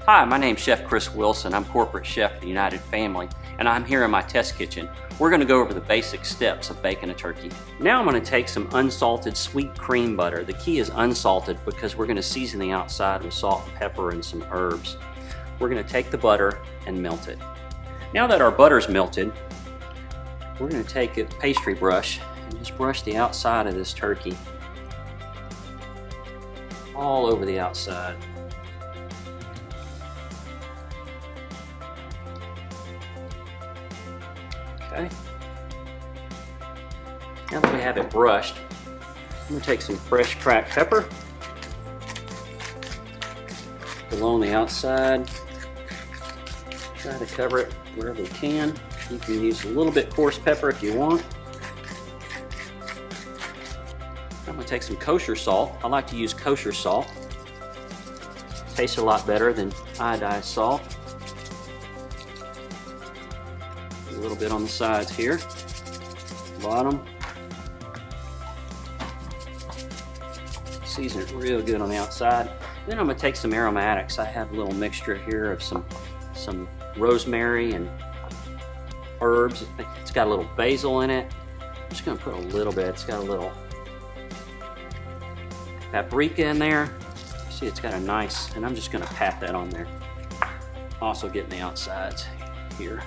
Hi, my name's Chef Chris Wilson. I'm corporate chef at the United Family, and I'm here in my test kitchen. We're going to go over the basic steps of baking a turkey. Now I'm going to take some unsalted sweet cream butter. The key is unsalted because we're going to season the outside with salt and pepper and some herbs. We're going to take the butter and melt it. Now that our butter's melted, we're going to take a pastry brush and just brush the outside of this turkey all over the outside. Okay. Now that we have it brushed, I'm going to take some fresh cracked pepper, along the outside, try to cover it wherever we can. You can use a little bit coarse pepper if you want. I'm going to take some kosher salt. I like to use kosher salt. Tastes a lot better than iodized salt. A little bit on the sides here, bottom. Season it real good on the outside. Then I'm going to take some aromatics. I have a little mixture here of some rosemary and herbs. It's got a little basil in it. I'm just going to put a little bit. It's got a little paprika in there. See, it's got a nice, and I'm just going to pat that on there. Also getting the outsides here.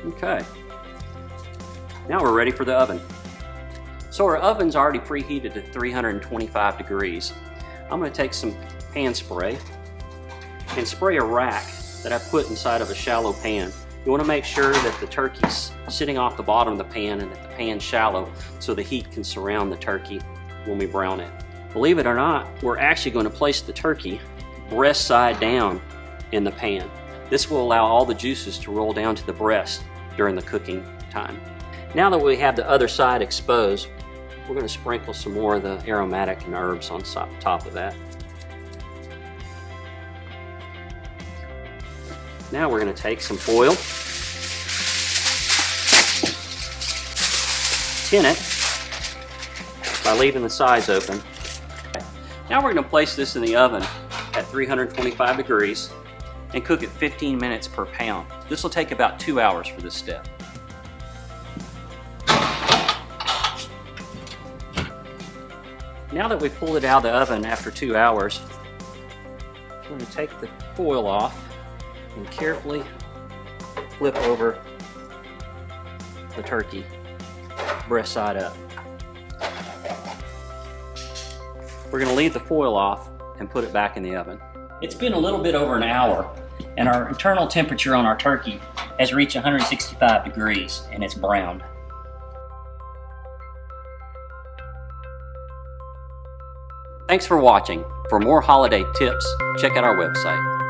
Okay, now we're ready for the oven. So our oven's already preheated to 325 degrees. I'm going to take some pan spray and spray a rack that I put inside of a shallow pan. You want to make sure that the turkey's sitting off the bottom of the pan and that the pan's shallow so the heat can surround the turkey when we brown it. Believe it or not, we're actually going to place the turkey breast side down in the pan. This will allow all the juices to roll down to the breast during the cooking time. Now that we have the other side exposed, we're going to sprinkle some more of the aromatic and herbs on top of that. Now we're going to take some foil, tin it by leaving the sides open. Now we're going to place this in the oven at 325 degrees and cook it 15 minutes per pound. This will take about 2 hours for this step. Now that we've pulled it out of the oven after 2 hours, we're going to take the foil off and carefully flip over the turkey, breast side up. We're going to leave the foil off and put it back in the oven. It's been a little bit over an hour, and our internal temperature on our turkey has reached 165 degrees, and it's browned. Thanks for watching. For more holiday tips, check out our website.